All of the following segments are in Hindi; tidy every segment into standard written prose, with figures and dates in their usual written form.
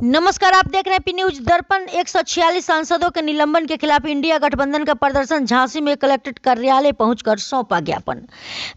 नमस्कार, आप देख रहे हैं पी न्यूज दर्पण। 146 सांसदों के निलंबन के खिलाफ इंडिया गठबंधन का प्रदर्शन। झांसी में कलेक्ट्रेट कार्यालय पहुंचकर सौंपा ज्ञापन।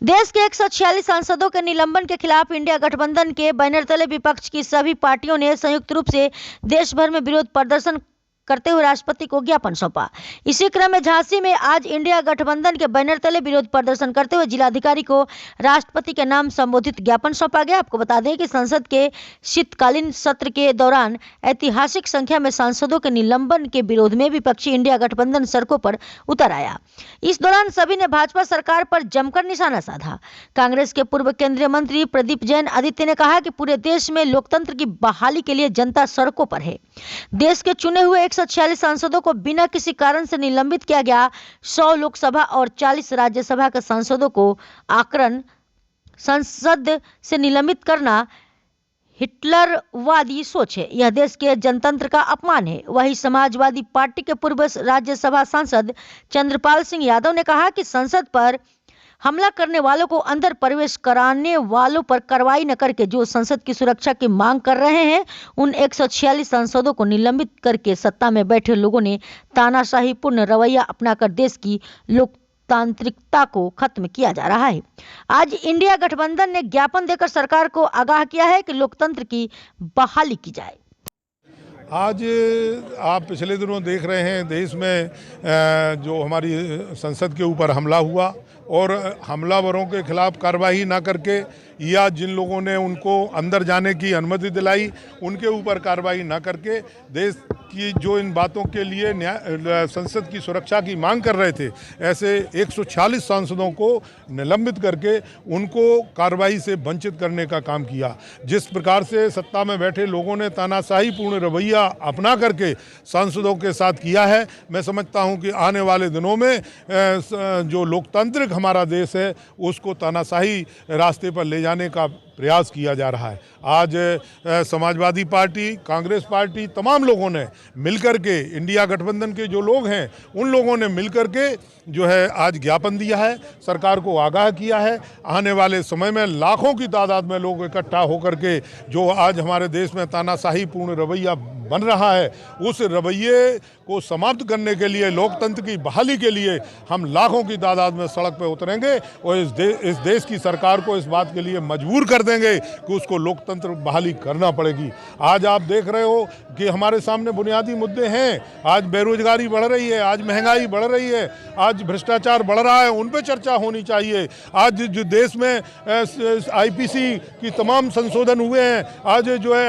देश के 146 सांसदों के निलंबन के खिलाफ इंडिया गठबंधन के बैनर तले विपक्ष की सभी पार्टियों ने संयुक्त रूप से देश भर में विरोध प्रदर्शन करते हुए राष्ट्रपति को ज्ञापन सौंपा। इसी क्रम में झांसी में आज इंडिया गठबंधन के बैनर तले विरोध प्रदर्शन करते हुए जिलाधिकारी को राष्ट्रपति के नाम संबोधित ज्ञापन सौंपा गया। आपको बता दें कि संसद के शीतकालीन सत्र के दौरान ऐतिहासिक संख्या में सांसदों के निलंबन के विरोध में विपक्षी इंडिया गठबंधन सड़कों पर उतर आया। इस दौरान सभी ने भाजपा सरकार पर जमकर निशाना साधा। कांग्रेस के पूर्व केंद्रीय मंत्री प्रदीप जैन आदित्य ने कहा कि पूरे देश में लोकतंत्र की बहाली के लिए जनता सड़कों पर है। देश के चुने हुए 146 सांसदों को बिना किसी कारण से निलंबित किया गया। 100 लोकसभा और 40 राज्यसभा के सांसदों को आकरण संसद से निलंबित करना हिटलरवादी सोच है। यह देश के जनतंत्र का अपमान है। वही समाजवादी पार्टी के पूर्व राज्यसभा सांसद चंद्रपाल सिंह यादव ने कहा कि संसद पर हमला करने वालों को अंदर प्रवेश कराने वालों पर कार्रवाई न करके जो संसद की सुरक्षा की मांग कर रहे हैं, उन 146 सांसदों को निलंबित करके सत्ता में बैठे लोगों ने तानाशाहीपूर्ण रवैया अपनाकर देश की लोकतांत्रिकता को खत्म किया जा रहा है। आज इंडिया गठबंधन ने ज्ञापन देकर सरकार को आगाह किया है कि लोकतंत्र की बहाली की जाए। आज आप पिछले दिनों देख रहे हैं देश में जो हमारी संसद के ऊपर हमला हुआ और हमलावरों के खिलाफ कार्रवाई ना करके या जिन लोगों ने उनको अंदर जाने की अनुमति दिलाई उनके ऊपर कार्रवाई ना करके देश की जो इन बातों के लिए संसद की सुरक्षा की मांग कर रहे थे, ऐसे 146 सांसदों को निलंबित करके उनको कार्रवाई से वंचित करने का काम किया। जिस प्रकार से सत्ता में बैठे लोगों ने तानाशाहीपूर्ण रवैया अपना करके सांसदों के साथ किया है, मैं समझता हूं कि आने वाले दिनों में जो लोकतांत्रिक हमारा देश है उसको तानाशाही रास्ते पर ले जाने का प्रयास किया जा रहा है। आज समाजवादी पार्टी, कांग्रेस पार्टी, तमाम लोगों ने मिलकर के, इंडिया गठबंधन के जो लोग हैं उन लोगों ने मिलकर के जो है आज ज्ञापन दिया है, सरकार को आगाह किया है। आने वाले समय में लाखों की तादाद में लोग इकट्ठा होकर के जो आज हमारे देश में तानाशाहीपूर्ण रवैया बन रहा है, उस रवैये को समाप्त करने के लिए, लोकतंत्र की बहाली के लिए हम लाखों की तादाद में सड़क पर उतरेंगे और इस देश की सरकार को इस बात के लिए मजबूर कर देंगे कि उसको लोकतंत्र बहाली करना पड़ेगी। आज आप देख रहे हो कि हमारे सामने बुनियादी मुद्दे हैं। आज बेरोजगारी बढ़ रही है, आज महंगाई बढ़ रही है, आज भ्रष्टाचार बढ़ रहा है, उन पर चर्चा होनी चाहिए। आज जो देश में आईपीसी की तमाम संशोधन हुए हैं, आज जो है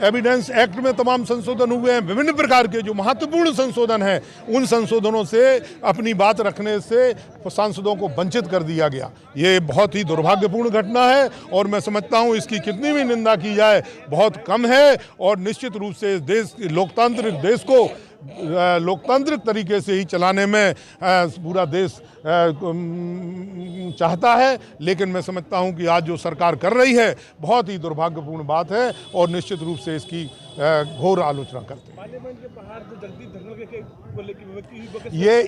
एविडेंस एक्ट में तमाम संशोधन हुए हैं, विभिन्न प्रकार के जो महत्वपूर्ण संशोधन हैं, उन संशोधनों से अपनी बात रखने से सांसदों को वंचित कर दिया गया। ये बहुत ही दुर्भाग्यपूर्ण घटना है और मैं समझता हूँ इसकी कितनी भी निंदा की जाए बहुत कम है। और निश्चित रूप से देश, लोकतांत्रिक देश को लोकतांत्रिक तरीके से ही चलाने में पूरा देश चाहता है, लेकिन मैं समझता हूं कि आज जो सरकार कर रही है बहुत ही दुर्भाग्यपूर्ण बात है और निश्चित रूप से इसकी घोर आलोचना करते हैं।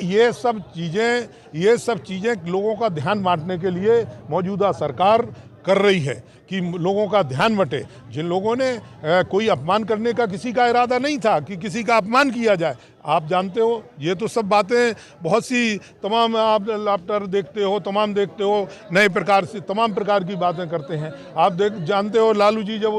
ये सब चीज़ें लोगों का ध्यान बांटने के लिए मौजूदा सरकार कर रही है कि लोगों का ध्यान बटे। जिन लोगों ने कोई अपमान करने का किसी का इरादा नहीं था कि किसी का अपमान किया जाए, आप जानते हो ये तो सब बातें बहुत सी तमाम आप लैपटॉप देखते हो, तमाम देखते हो, नए प्रकार से तमाम प्रकार की बातें करते हैं। आप जानते हो लालू जी जब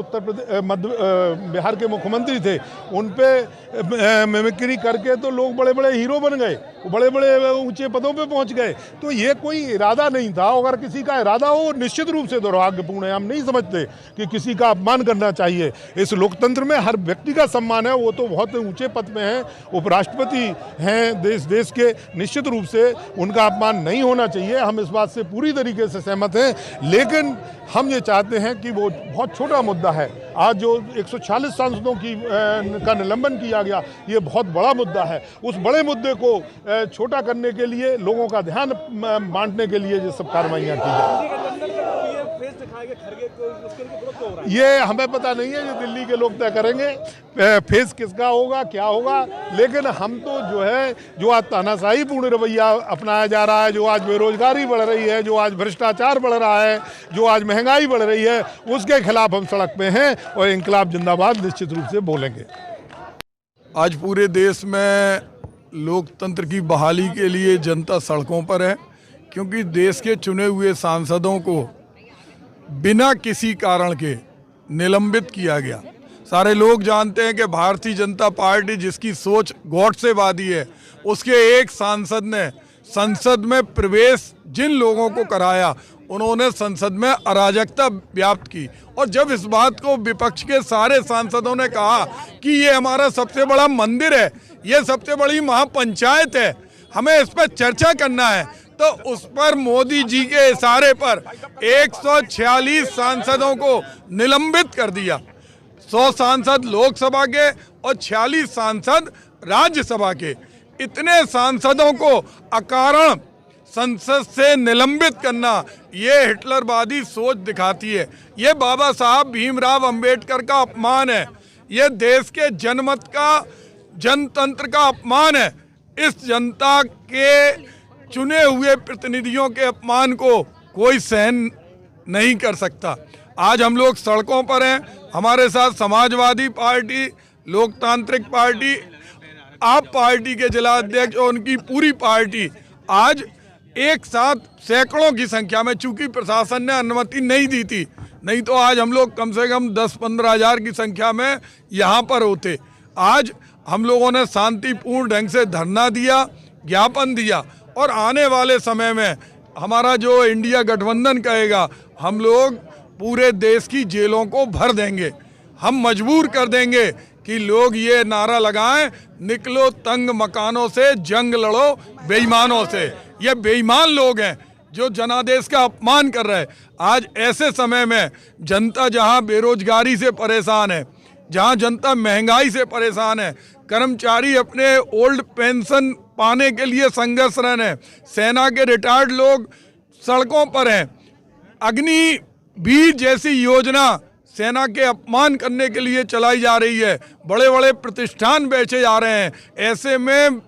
बिहार के मुख्यमंत्री थे, उन पे मिमिक्री करके तो लोग बड़े बड़े हीरो बन गए, बड़े बड़े ऊंचे पदों पे पहुंच गए। तो ये कोई इरादा नहीं था। अगर किसी का इरादा हो निश्चित रूप से दुर्भाग्यपूर्ण है। हम नहीं समझते कि किसी का अपमान करना चाहिए। इस लोकतंत्र में हर व्यक्ति का सम्मान है, वो तो बहुत ऊंचे पद में है, उपराष्ट्रपति हैं देश के, निश्चित रूप से उनका अपमान नहीं होना चाहिए। हम इस बात से पूरी तरीके से सहमत हैं, लेकिन हम ये चाहते हैं कि वो बहुत छोटा मुद्दा है। आज जो 146 सांसदों का निलंबन किया गया, ये बहुत बड़ा मुद्दा है। उस बड़े मुद्दे को छोटा करने के लिए, लोगों का ध्यान बांटने के लिए ये सब कार्रवाइयाँ की जाए। ये हमें पता नहीं है, ये दिल्ली के लोग तय करेंगे फेस किसका होगा, क्या होगा। लेकिन हम तो जो है, जो आज तानाशाही पूर्ण रवैया अपनाया जा रहा है, जो आज बेरोजगारी बढ़ रही है, जो आज भ्रष्टाचार बढ़ रहा है, जो आज महंगाई बढ़ रही है, उसके खिलाफ हम सड़क पे हैं और इंकलाब जिंदाबाद निश्चित रूप से बोलेंगे। आज पूरे देश में लोकतंत्र की बहाली के लिए जनता सड़कों पर है, क्योंकि देश के चुने हुए सांसदों को बिना किसी कारण के निलंबित किया गया। सारे लोग जानते हैं कि भारतीय जनता पार्टी, जिसकी सोच गॉडसेवादी है, उसके एक सांसद ने संसद में प्रवेश जिन लोगों को कराया, उन्होंने संसद में अराजकता व्याप्त की। और जब इस बात को विपक्ष के सारे सांसदों ने कहा कि ये हमारा सबसे बड़ा मंदिर है, ये सबसे बड़ी महापंचायत है, हमें इस पर चर्चा करना है, तो उस पर मोदी जी के इशारे पर 146 सांसदों को निलंबित कर दिया। 100 सांसद लोकसभा के और 46 सांसद राज्यसभा के। इतने सांसदों को अकारण संसद से निलंबित करना, ये हिटलरवादी सोच दिखाती है। ये बाबा साहब भीमराव अंबेडकर का अपमान है, ये देश के जनमत का, जनतंत्र का अपमान है। इस जनता के चुने हुए प्रतिनिधियों के अपमान को कोई सहन नहीं कर सकता। आज हम लोग सड़कों पर हैं, हमारे साथ समाजवादी पार्टी, लोकतांत्रिक पार्टी, आप पार्टी के जिला अध्यक्ष और उनकी पूरी पार्टी आज एक साथ सैकड़ों की संख्या में, चूंकि प्रशासन ने अनुमति नहीं दी थी, नहीं तो आज हम लोग कम से कम 10-15 हज़ार की संख्या में यहाँ पर होते। आज हम लोगों ने शांतिपूर्ण ढंग से धरना दिया, ज्ञापन दिया, और आने वाले समय में हमारा जो इंडिया गठबंधन कहेगा, हम लोग पूरे देश की जेलों को भर देंगे। हम मजबूर कर देंगे कि लोग ये नारा लगाएं, निकलो तंग मकानों से, जंग लड़ो बेईमानों से। ये बेईमान लोग हैं जो जनादेश का अपमान कर रहे हैं। आज ऐसे समय में जनता जहां बेरोजगारी से परेशान है, जहां जनता महंगाई से परेशान है, कर्मचारी अपने ओल्ड पेंशन पाने के लिए संघर्षरत हैं, सेना के रिटायर्ड लोग सड़कों पर हैं, अग्निवीर जैसी योजना सेना के अपमान करने के लिए चलाई जा रही है, बड़े बड़े प्रतिष्ठान बेचे जा रहे हैं। ऐसे में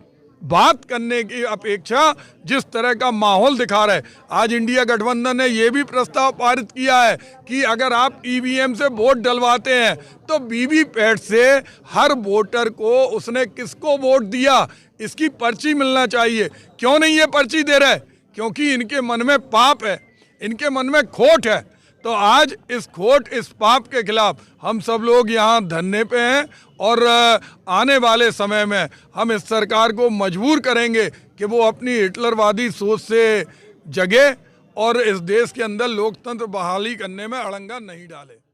बात करने की अपेक्षा जिस तरह का माहौल दिखा रहा है, आज इंडिया गठबंधन ने यह भी प्रस्ताव पारित किया है कि अगर आप ईवीएम से वोट डलवाते हैं तो वीवीपैट से हर वोटर को उसने किसको वोट दिया इसकी पर्ची मिलना चाहिए। क्यों नहीं ये पर्ची दे रहे? क्योंकि इनके मन में पाप है, इनके मन में खोट है। तो आज इस खोट, इस पाप के खिलाफ हम सब लोग यहाँ धरने पे हैं, और आने वाले समय में हम इस सरकार को मजबूर करेंगे कि वो अपनी हिटलरवादी सोच से जगे और इस देश के अंदर लोकतंत्र बहाली करने में अड़ंगा नहीं डाले।